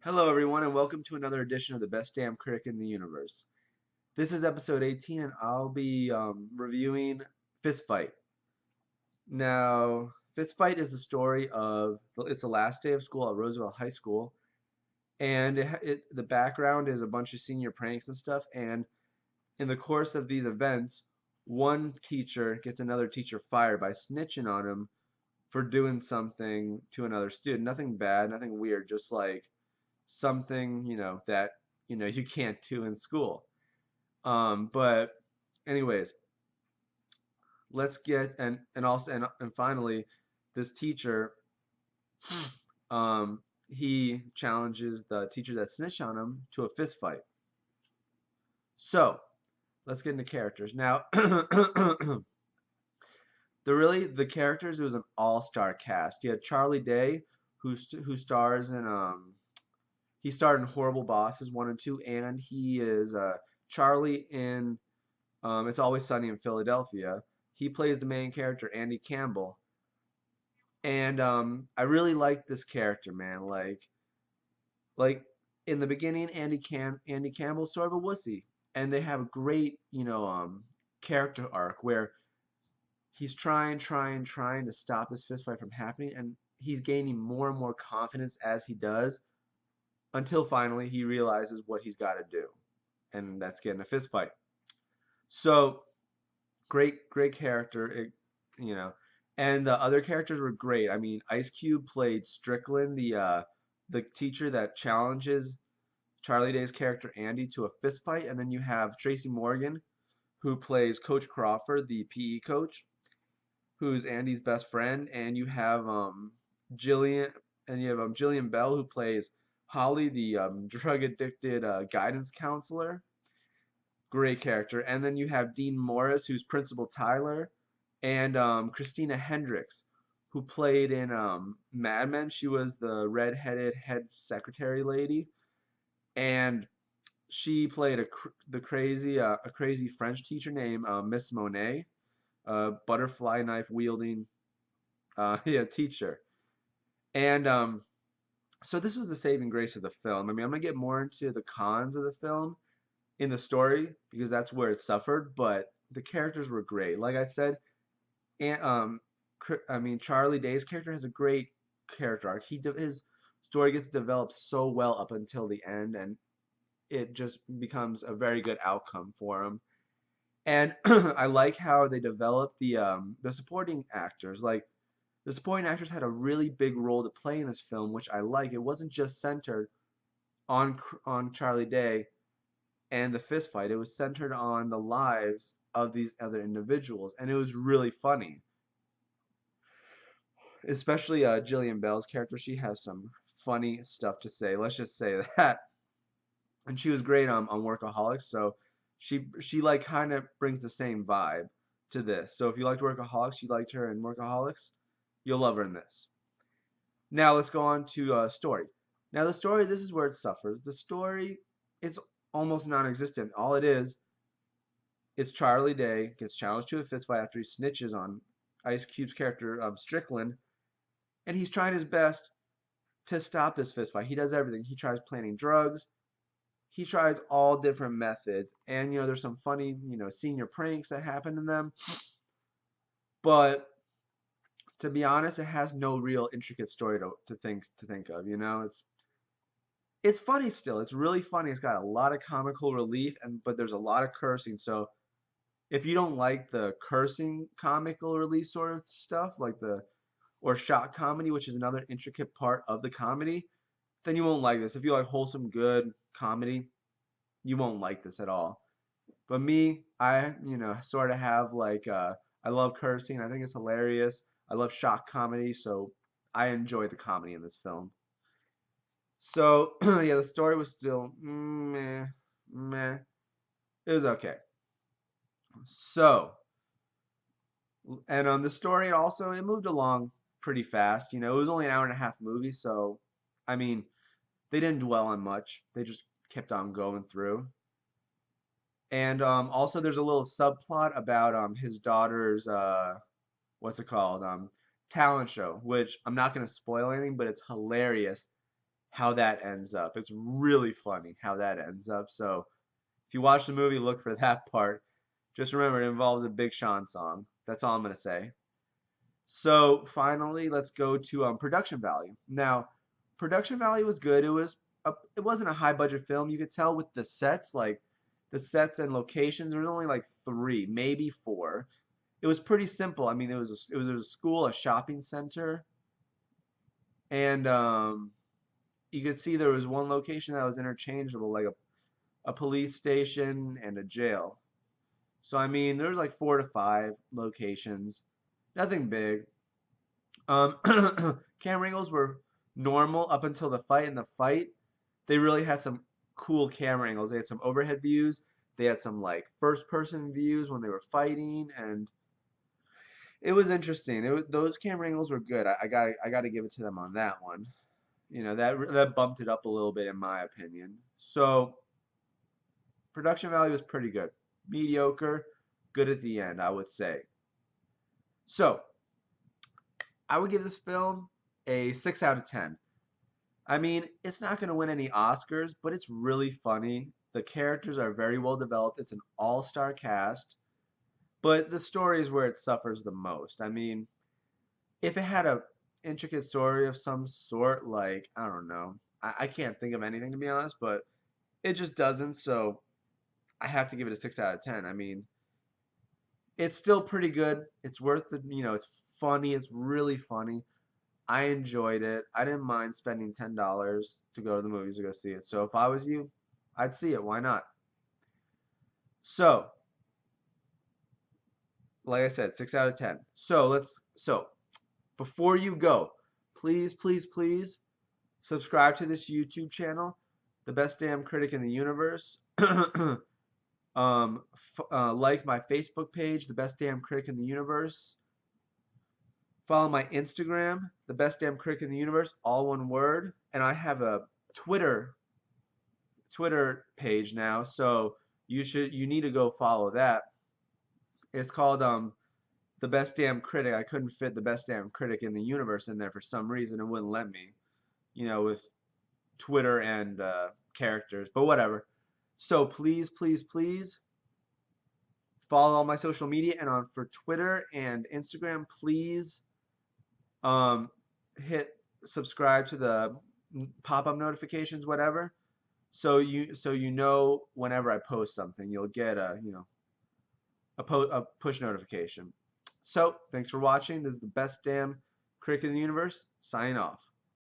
Hello, everyone, and welcome to another edition of the best damn critic in the universe. This is episode 18, and I'll be reviewing Fist Fight. Now, Fist Fight is the story of it's the last day of school at Roosevelt High School, and the background is a bunch of senior pranks and stuff. And in the course of these events, one teacher gets another teacher fired by snitching on him for doing something to another student. Nothing bad, nothing weird, just like something, that, you can't do in school. But anyways, let's get and also and finally, this teacher, he challenges the teacher that snitched on him to a fist fight. So let's get into characters now. The characters, it was an all-star cast. You had Charlie Day, who stars in he starred in Horrible Bosses 1 and 2, and he is Charlie in It's Always Sunny in Philadelphia. He plays the main character, Andy Campbell. And I really like this character, man. Like in the beginning, Andy Campbell's sort of a wussy. And they have a great, character arc where he's trying to stop this fist fight from happening, and he's gaining more and more confidence as he does until finally he realizes what he's got to do, and that's getting a fist fight. So great character, and the other characters were great. I mean, Ice Cube played Strickland, the teacher that challenges Charlie Day's character Andy to a fist fight, and then you have Tracy Morgan, who plays Coach Crawford, the PE coach, who's Andy's best friend, and you have Jillian, Jillian Bell, who plays Holly, the drug addicted guidance counselor. Great character. And then you have Dean Morris, who's Principal Tyler, and Christina Hendricks, who played in Mad Men. She was the redheaded head secretary lady, and she played a crazy French teacher named Miss Monet, a butterfly knife wielding yeah, teacher. And so this was the saving grace of the film. I mean, I'm gonna get more into the cons of the film in the story because that's where it suffered, but the characters were great. Like I said, and Charlie Day's character has a great character arc. His story gets developed so well up until the end, and it just becomes a very good outcome for him. And I like how they developed the supporting actors. Like the supporting actors had a really big role to play in this film, which I like. It wasn't just centered on Charlie Day and the fist fight. It was centered on the lives of these other individuals, and it was really funny. Especially Jillian Bell's character, she has some funny stuff to say. Let's just say that. And she was great on Workaholics, so she like kind of brings the same vibe to this. So if you liked Workaholics, you liked her in Workaholics, you'll love her in this. Now let's go on to story. Now the story, this is where it suffers. The story, it's almost non-existent. All it is, it's Charlie Day gets challenged to a fist fight after he snitches on Ice Cube's character Strickland, and he's trying his best to stop this fist fight. He does everything. He tries planting drugs. He tries all different methods, and there's some funny senior pranks that happen in them. But to be honest, it has no real intricate story to think of. It's funny still. It's really funny. It's got a lot of comical relief, but there's a lot of cursing. So if you don't like the cursing comical relief sort of stuff, like or shock comedy, which is another intricate part of the comedy, then you won't like this. If you like wholesome, good comedy, you won't like this at all. But me, I, sort of have I love cursing. I think it's hilarious. I love shock comedy, so I enjoy the comedy in this film. So, yeah, the story was still meh, meh. It was okay. So, and the story also, it moved along pretty fast. It was only an hour and a half movie, so I mean, they didn't dwell on much. They just kept on going through. And also, there's a little subplot about his daughter's what's it called talent show, which I'm not gonna spoil anything, but it's hilarious how that ends up. It's really funny how that ends up. So if you watch the movie, look for that part. Just remember, it involves a Big Sean song. That's all I'm gonna say. So finally, let's go to production value. Now, production value was good. It wasn't a high budget film. You could tell with the sets, like the sets and locations. There was only like three, maybe four. It was pretty simple. I mean, it was a school, a shopping center, and you could see there was one location that was interchangeable, like a police station and a jail. So I mean, there's like 4 to 5 locations, nothing big. Camera angles were normal up until the fight. In the fight, they really had some cool camera angles. They had some overhead views. They had some like first person views when they were fighting, and it was interesting. Those camera angles were good. I got to give it to them on that one. You know, that bumped it up a little bit in my opinion. So production value was pretty good. Mediocre, good at the end, I would say. So I would give this film a 6 out of 10. I mean, it's not going to win any Oscars, but it's really funny. The characters are very well developed. It's an all-star cast, but the story is where it suffers the most. I mean, if it had a intricate story of some sort, like, I don't know, I can't think of anything to be honest, but it just doesn't, so I have to give it a 6 out of 10. I mean, it's still pretty good. It's worth it's funny. It's really funny. I enjoyed it. I didn't mind spending $10 to go to the movies to go see it. So if I was you, I'd see it. Why not? So, like I said, 6 out of 10. So before you go, please, please, please subscribe to this YouTube channel, the best damn critic in the universe. Like my Facebook page, the best damn critic in the universe. Follow my Instagram, the best damn critic in the universe, all one word. And I have a Twitter page now, so you need to go follow that. It's called the best damn critic. I couldn't fit the best damn critic in the universe in there for some reason. It wouldn't let me, with Twitter and characters, but whatever. So please, please, please follow all my social media, and on for Twitter and Instagram, please um, hit subscribe to the pop-up notifications, whatever. So you know whenever I post something, you'll get a push notification. So thanks for watching. This is the best damn critic in the universe. Signing off.